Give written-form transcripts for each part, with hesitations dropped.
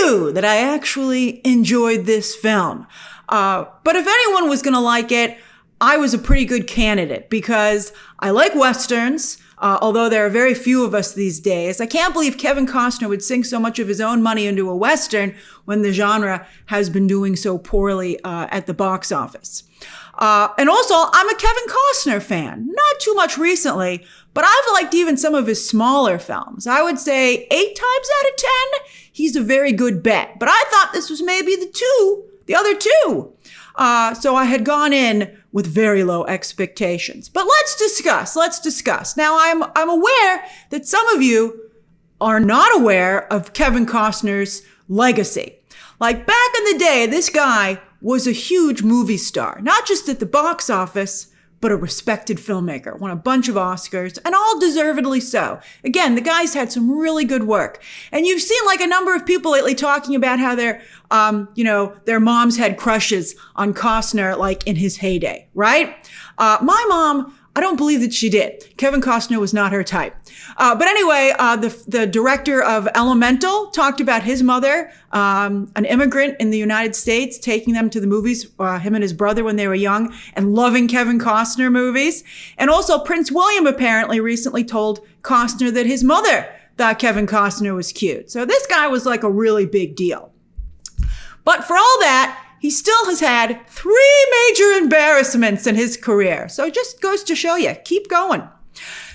you that I actually enjoyed this film. But if anyone was going to like it, I was a pretty good candidate because I like Westerns, although there are very few of us these days. I can't believe Kevin Costner would sink so much of his own money into a Western when the genre has been doing so poorly at the box office. And also, I'm a Kevin Costner fan. Not too much recently, but I've liked even some of his smaller films. I would say 8 times out of 10, he's a very good bet. But I thought this was maybe the other two. So I had gone in with very low expectations. But let's discuss. Now, I'm aware that some of you are not aware of Kevin Costner's legacy. Like back in the day, this guy was a huge movie star, not just at the box office, but a respected filmmaker, won a bunch of Oscars, and all deservedly so. Again, the guy's had some really good work. And you've seen like a number of people lately talking about how their moms had crushes on Costner, like in his heyday, right? My mom, I don't believe that she did. Kevin Costner was not her type. But anyway, the director of Elemental talked about his mother, an immigrant in the United States, taking them to the movies, him and his brother when they were young, and loving Kevin Costner movies. And also Prince William apparently recently told Costner that his mother thought Kevin Costner was cute. So this guy was like a really big deal. But for all that, he still has had 3 major embarrassments in his career. So it just goes to show you, keep going.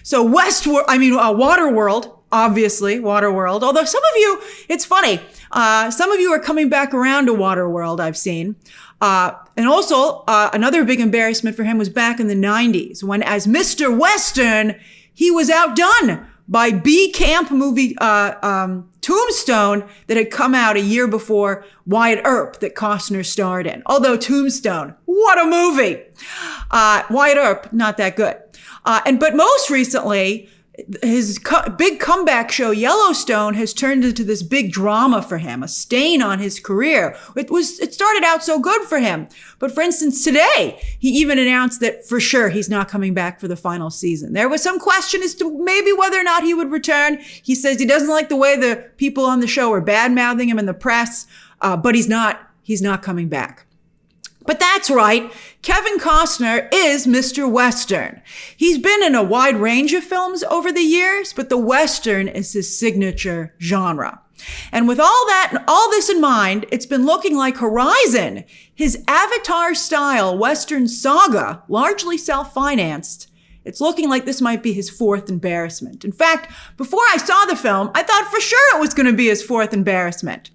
So Waterworld, obviously, Waterworld. Although some of you, it's funny, some of you are coming back around to Waterworld, I've seen. And also, another big embarrassment for him was back in the 90s, when as Mr. Western, he was outdone by B camp movie Tombstone that had come out a year before Wyatt Earp that Costner starred in. Although Tombstone, what a movie! Wyatt Earp, not that good. But most recently, his big comeback show Yellowstone has turned into this big drama for him, a stain on his career. It started out so good for him. But for instance, today, he even announced that for sure he's not coming back for the final season. There was some question as to maybe whether or not he would return. He says he doesn't like the way the people on the show are bad-mouthing him in the press, but he's not coming back. But that's right, Kevin Costner is Mr. Western. He's been in a wide range of films over the years, but the Western is his signature genre. And with all this in mind, it's been looking like Horizon, his Avatar-style Western saga, largely self-financed. It's looking like this might be his 4th embarrassment. In fact, before I saw the film, I thought for sure it was going to be his 4th embarrassment.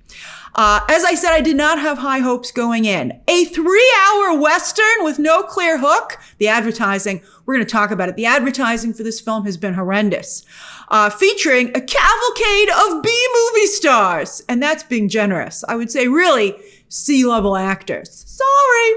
As I said, I did not have high hopes going in. A 3-hour Western with no clear hook. The advertising, we're going to talk about it. The advertising for this film has been horrendous. Featuring a cavalcade of B-movie stars. And that's being generous. I would say really C-level actors. Sorry.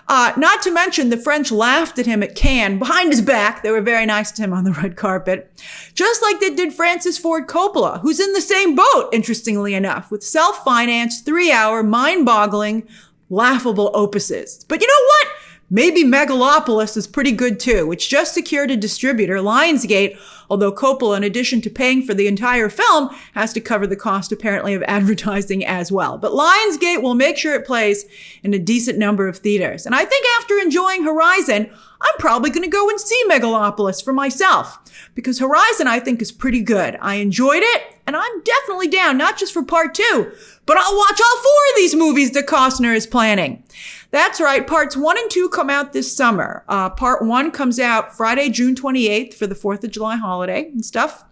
Not to mention the French laughed at him at Cannes behind his back. They were very nice to him on the red carpet. Just like they did Francis Ford Coppola, who's in the same boat, interestingly enough, with self-financed, 3-hour, mind-boggling, laughable opuses. But you know what? Maybe Megalopolis is pretty good too, which just secured a distributor, Lionsgate, although Coppola, in addition to paying for the entire film, has to cover the cost apparently of advertising as well. But Lionsgate will make sure it plays in a decent number of theaters. And I think after enjoying Horizon, I'm probably going to go and see Megalopolis for myself, because Horizon I think is pretty good. I enjoyed it, and I'm definitely down, not just for part 2, but I'll watch all 4 of these movies that Costner is planning. That's right, parts 1 and 2 come out this summer. Part 1 comes out Friday, June 28th for the 4th of July holiday and stuff.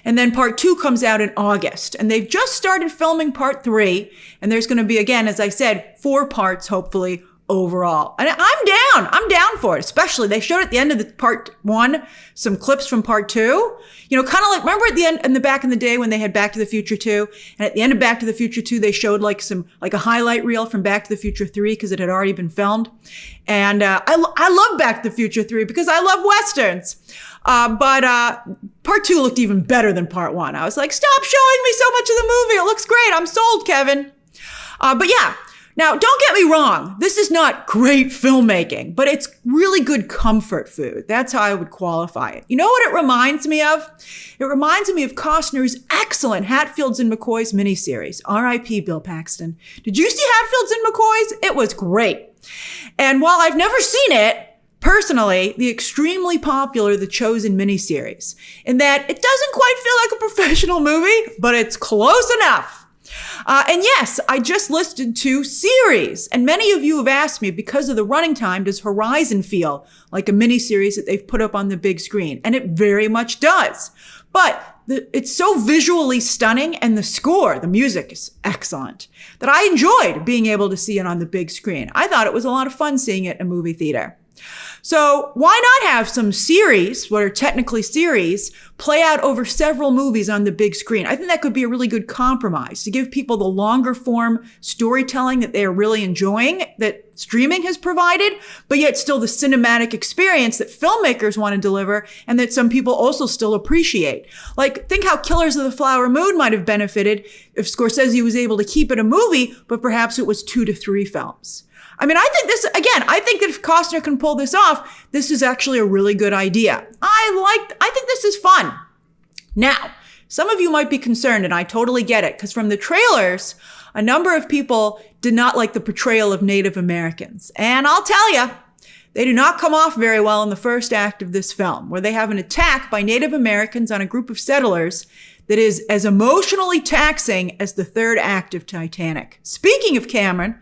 And then part 2 comes out in August. And they've just started filming part 3. And there's going to be, again, as I said, 4 parts, hopefully, overall. And I'm down for it. Especially, they showed at the end of the part 1 some clips from part 2. You know, kind of like, remember at the end, in the back in the day when they had Back to the Future 2, and at the end of Back to the Future 2, they showed like a highlight reel from Back to the Future 3 because it had already been filmed. And I love Back to the Future 3 because I love Westerns. But part 2 looked even better than part 1. I was like, stop showing me so much of the movie. It looks great. I'm sold, Kevin. But yeah. Now, don't get me wrong. This is not great filmmaking, but it's really good comfort food. That's how I would qualify it. You know what it reminds me of? It reminds me of Costner's excellent Hatfields and McCoys miniseries. R.I.P. Bill Paxton. Did you see Hatfields and McCoys? It was great. And while I've never seen it, personally, the extremely popular The Chosen miniseries, in that it doesn't quite feel like a professional movie, but it's close enough. And yes, I just listed 2 series. And many of you have asked me, because of the running time, does Horizon feel like a miniseries that they've put up on the big screen? And it very much does. But it's so visually stunning, and the score, the music is excellent, that I enjoyed being able to see it on the big screen. I thought it was a lot of fun seeing it in a movie theater. So why not have some series, what are technically series, play out over several movies on the big screen? I think that could be a really good compromise to give people the longer form storytelling that they are really enjoying, that streaming has provided, but yet still the cinematic experience that filmmakers want to deliver and that some people also still appreciate. Like, think how Killers of the Flower Moon might have benefited if Scorsese was able to keep it a movie, but perhaps it was 2 to 3 films. I mean, I think that if Costner can pull this off, this is actually a really good idea. I think this is fun. Now, some of you might be concerned, and I totally get it, because from the trailers, a number of people did not like the portrayal of Native Americans. And I'll tell you, they do not come off very well in the first act of this film, where they have an attack by Native Americans on a group of settlers that is as emotionally taxing as the third act of Titanic. Speaking of Cameron,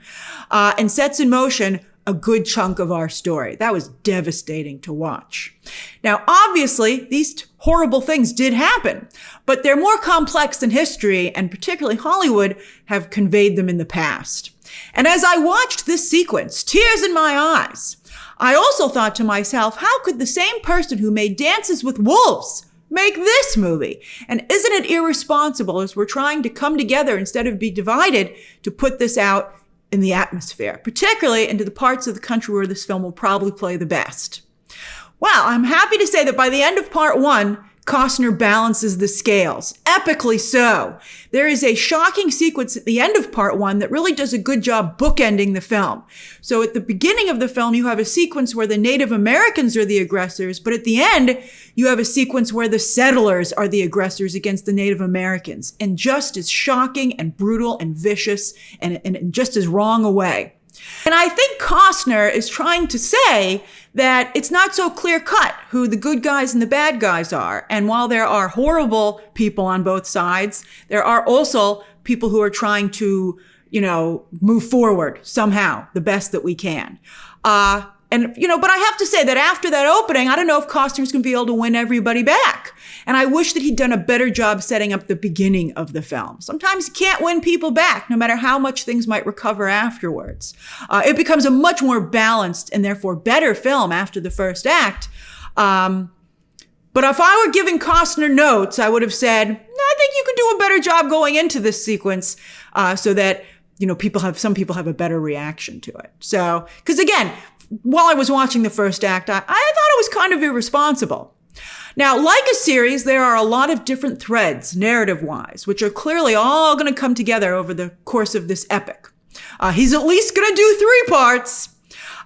and sets in motion a good chunk of our story. That was devastating to watch. Now, obviously, these horrible things did happen, but they're more complex than history, and particularly Hollywood, have conveyed them in the past. And as I watched this sequence, tears in my eyes, I also thought to myself, how could the same person who made Dances with Wolves make this movie? And isn't it irresponsible, as we're trying to come together instead of be divided, to put this out in the atmosphere, particularly into the parts of the country where this film will probably play the best? Well, I'm happy to say that by the end of part 1, Costner balances the scales, epically so. There is a shocking sequence at the end of part 1 that really does a good job bookending the film. So at the beginning of the film, you have a sequence where the Native Americans are the aggressors, but at the end, you have a sequence where the settlers are the aggressors against the Native Americans, and just as shocking and brutal and vicious and just as wrong a way. And I think Costner is trying to say that it's not so clear-cut who the good guys and the bad guys are. And while there are horrible people on both sides, there are also people who are trying to, move forward somehow, the best that we can. But I have to say that after that opening, I don't know if Costner's going to be able to win everybody back. And I wish that he'd done a better job setting up the beginning of the film. Sometimes you can't win people back, no matter how much things might recover afterwards. It becomes a much more balanced and therefore better film after the first act. But if I were giving Costner notes, I would have said, I think you could do a better job going into this sequence so that, some people have a better reaction to it. So, because again, while I was watching the first act, I thought it was kind of irresponsible. Now, like a series, there are a lot of different threads, narrative-wise, which are clearly all going to come together over the course of this epic. He's at least going to do 3 parts.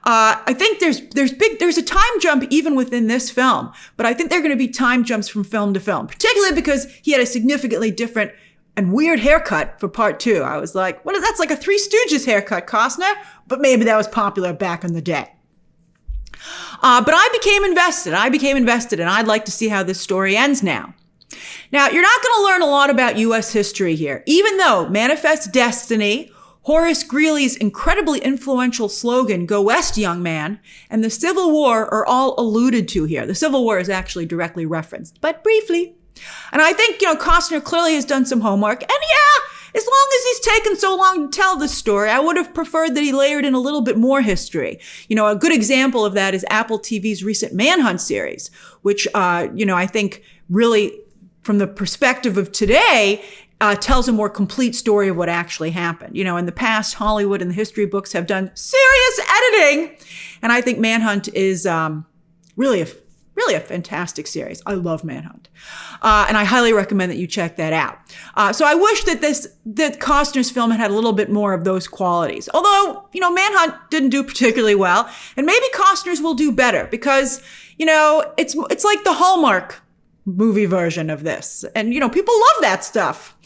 I think there's a time jump even within this film, but I think there are going to be time jumps from film to film, particularly because he had a significantly different and weird haircut for part 2. I was like, that's like a Three Stooges haircut, Costner, but maybe that was popular back in the day. But I became invested, and I'd like to see how this story ends now. Now, you're not going to learn a lot about U.S. history here, even though Manifest Destiny, Horace Greeley's incredibly influential slogan, "Go West, young man," and the Civil War are all alluded to here. The Civil War is actually directly referenced, but briefly. And I think, Costner clearly has done some homework. And yeah, as long as he's taken so long to tell this story, I would have preferred that he layered in a little bit more history. A good example of that is Apple TV's recent Manhunt series, which, I think really, from the perspective of today, tells a more complete story of what actually happened. In the past, Hollywood and the history books have done serious editing. And I think Manhunt is really Really a fantastic series. I love Manhunt. And I highly recommend that you check that out. So I wish that Costner's film had a little bit more of those qualities. Although, Manhunt didn't do particularly well. And maybe Costner's will do better because, it's like the Hallmark movie version of this. And, people love that stuff.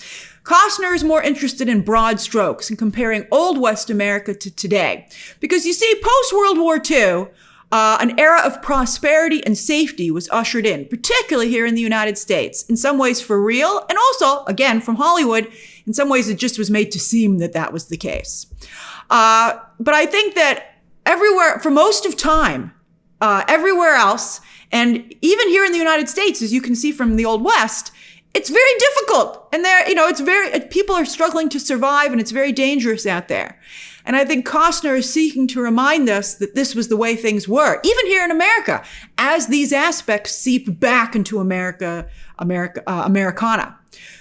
Costner is more interested in broad strokes and comparing Old West America to today. Because you see, post-World War II, an era of prosperity and safety was ushered in, particularly here in the United States, in some ways for real, and also, again, from Hollywood, in some ways it just was made to seem that that was the case. But I think that everywhere, for most of time, everywhere else, and even here in the United States, as you can see from the Old West, it's very difficult. And people are struggling to survive, and it's very dangerous out there. And I think Costner is seeking to remind us that this was the way things were, even here in America, as these aspects seep back into Americana.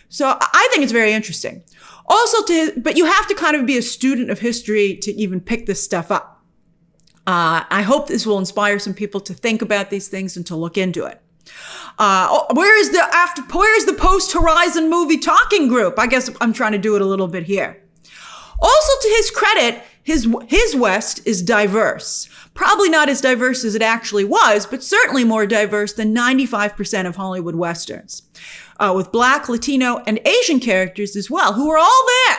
So I think it's very interesting. Also, but you have to kind of be a student of history to even pick this stuff up. I hope this will inspire some people to think about these things and to look into it. Where is the post-Horizon movie talking group? I guess I'm trying to do it a little bit here. Also, to his credit, his West is diverse. Probably not as diverse as it actually was, but certainly more diverse than 95% of Hollywood Westerns. With Black, Latino, and Asian characters as well, who are all there.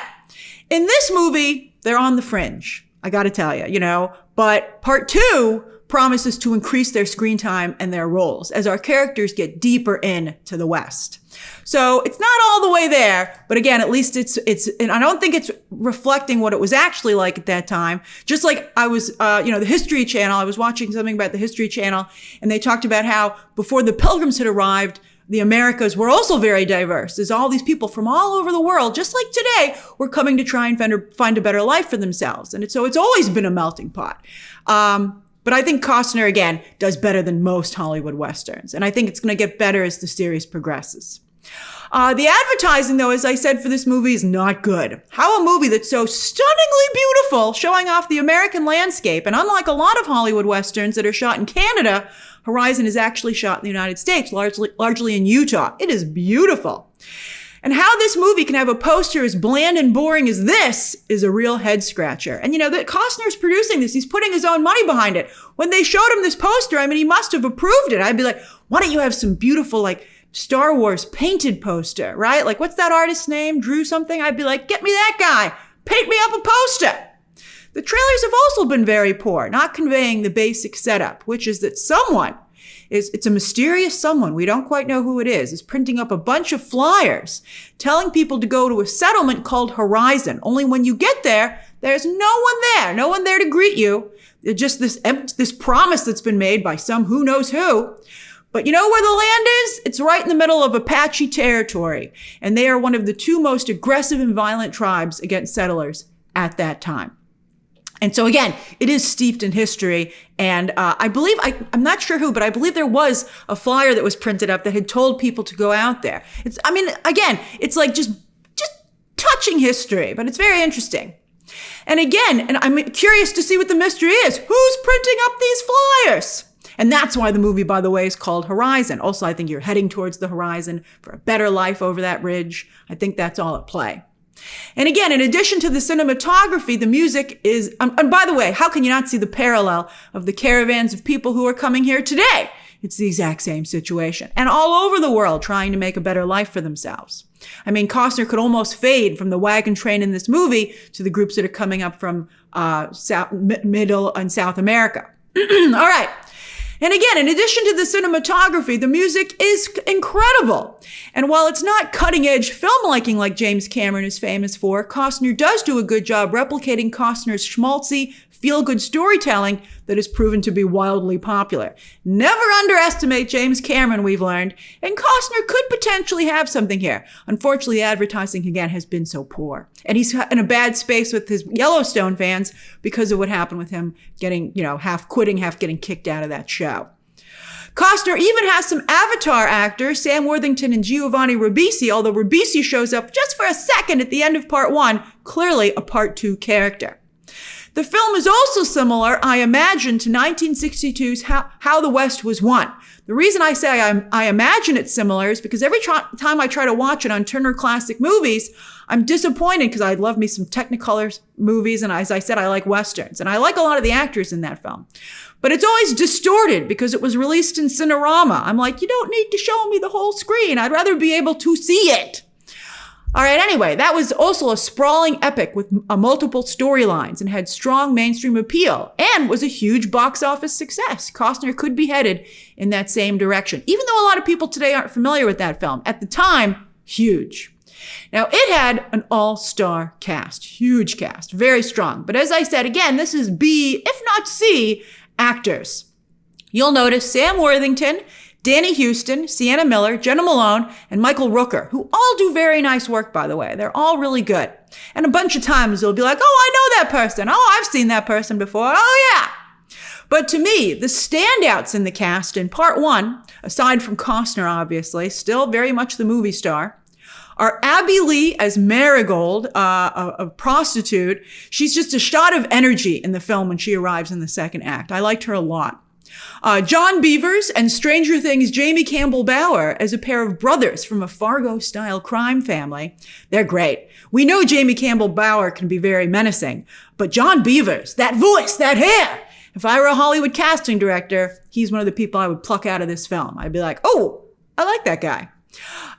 In this movie, they're on the fringe. I gotta tell you, but part 2 promises to increase their screen time and their roles as our characters get deeper into the West. So it's not all the way there, but again, at least it's, and I don't think it's reflecting what it was actually like at that time. Just like I was, the History Channel, I was watching something about the History Channel, and they talked about how before the Pilgrims had arrived, the Americas were also very diverse. There's all these people from all over the world, just like today, were coming to try and find a better life for themselves. And so it's always been a melting pot. But I think Costner, again, does better than most Hollywood Westerns. And I think it's going to get better as the series progresses. The advertising, though, as I said, for this movie is not good. How a movie that's so stunningly beautiful, showing off the American landscape, and unlike a lot of Hollywood Westerns that are shot in Canada, Horizon is actually shot in the United States, largely in Utah. It is beautiful. And how this movie can have a poster as bland and boring as this is a real head scratcher. And that Costner's producing this. He's putting his own money behind it. When they showed him this poster, he must have approved it. I'd be like, why don't you have some beautiful, Star Wars painted poster, right? What's that artist's name? Drew something? I'd be like, get me that guy. Paint me up a poster. The trailers have also been very poor, not conveying the basic setup, which is that it's a mysterious someone, we don't quite know who it is printing up a bunch of flyers, telling people to go to a settlement called Horizon. Only when you get there, there's no one there to greet you. Just this promise that's been made by some who knows who. But you know where the land is? It's right in the middle of Apache territory. And they are one of the 2 most aggressive and violent tribes against settlers at that time. And so again, it is steeped in history. And I believe, I'm not sure who, but I believe there was a flyer that was printed up that had told people to go out there. It's like just touching history, but it's very interesting. And again, and I'm curious to see what the mystery is. Who's printing up these flyers? And that's why the movie, by the way, is called Horizon. Also, I think you're heading towards the horizon for a better life over that ridge. I think that's all at play. And again, in addition to the cinematography, the music is, and by the way, how can you not see the parallel of the caravans of people who are coming here today? It's the exact same situation. And all over the world trying to make a better life for themselves. Costner could almost fade from the wagon train in this movie to the groups that are coming up from Middle and South America. All right. And again, in addition to the cinematography, the music is incredible. And while it's not cutting-edge filmmaking like James Cameron is famous for, Costner does do a good job replicating Costner's schmaltzy, feel-good storytelling that has proven to be wildly popular. Never underestimate James Cameron, we've learned, and Costner could potentially have something here. Unfortunately, advertising, again, has been so poor. And he's in a bad space with his Yellowstone fans because of what happened with him getting, half quitting, half getting kicked out of that show. Costner even has some Avatar actors, Sam Worthington and Giovanni Ribisi, although Ribisi shows up just for a second at the end of part 1, clearly a part 2 character. The film is also similar, I imagine, to 1962's How the West Was Won. The reason I say I imagine it's similar is because every time I try to watch it on Turner Classic Movies, I'm disappointed because I love me some Technicolor movies, and as I said, I like Westerns, and I like a lot of the actors in that film. But it's always distorted because it was released in Cinerama. I'm like, you don't need to show me the whole screen. I'd rather be able to see it. All right, anyway, that was also a sprawling epic with multiple storylines and had strong mainstream appeal and was a huge box office success. Costner could be headed in that same direction, even though a lot of people today aren't familiar with that film. At the time, huge. Now, it had an all-star cast, huge cast, very strong. But as I said, again, this is B, if not C, actors. You'll notice Sam Worthington, Danny Houston, Sienna Miller, Jenna Malone, and Michael Rooker, who all do very nice work, by the way. They're all really good. And a bunch of times they'll be like, oh, I know that person. Oh, I've seen that person before. Oh, yeah. But to me, the standouts in the cast in part one, aside from Costner, obviously, still very much the movie star, are Abby Lee as Marigold, a prostitute. She's just a shot of energy in the film when she arrives in the second act. I liked her a lot. John Beavers and Stranger Things' Jamie Campbell Bower as a pair of brothers from a Fargo-style crime family. They're great. We know Jamie Campbell Bower can be very menacing, but John Beavers, that voice, that hair, if I were a Hollywood casting director, he's one of the people I would pluck out of this film. I'd be like, oh, I like that guy.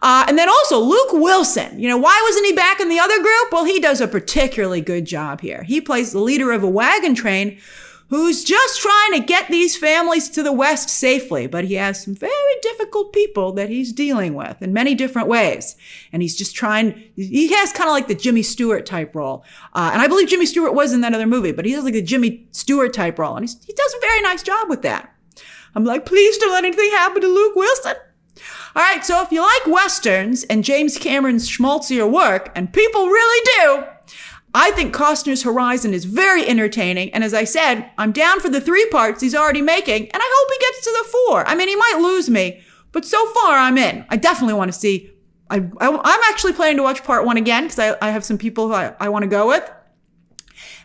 And then also Luke Wilson. You know, why wasn't he back in the other group? Well, he does a particularly good job here. He plays the leader of a wagon train who's just trying to get these families to the West safely, but he has some very difficult people that he's dealing with in many different ways. And he's just he has kind of like the Jimmy Stewart type role. And I believe Jimmy Stewart was in that other movie, but he has like the Jimmy Stewart type role. And he does a very nice job with that. I'm like, please don't let anything happen to Luke Wilson. All right, so if you like Westerns and James Cameron's schmaltzier work, and people really do, I think Costner's Horizon is very entertaining, and as I said, I'm down for the 3 parts he's already making, and I hope he gets to the 4. I mean, he might lose me, but so far I'm in. I definitely want to see. I'm actually planning to watch part 1 again because I have some people who I want to go with,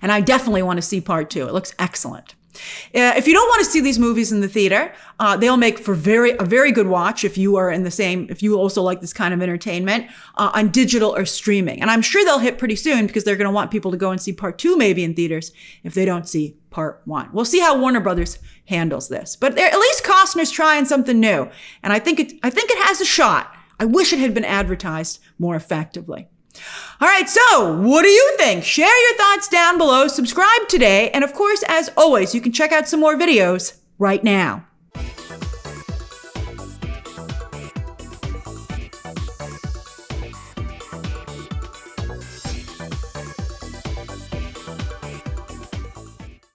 and I definitely want to see part 2. It looks excellent. If you don't want to see these movies in the theater, they'll make for a very good watch if you also like this kind of entertainment on digital or streaming. And I'm sure they'll hit pretty soon because they're going to want people to go and see part 2 maybe in theaters if they don't see part 1. We'll see how Warner Brothers handles this. But at least Costner's trying something new. And I think it has a shot. I wish it had been advertised more effectively. All right, so what do you think? Share your thoughts down below, subscribe today, and of course, as always, you can check out some more videos right now.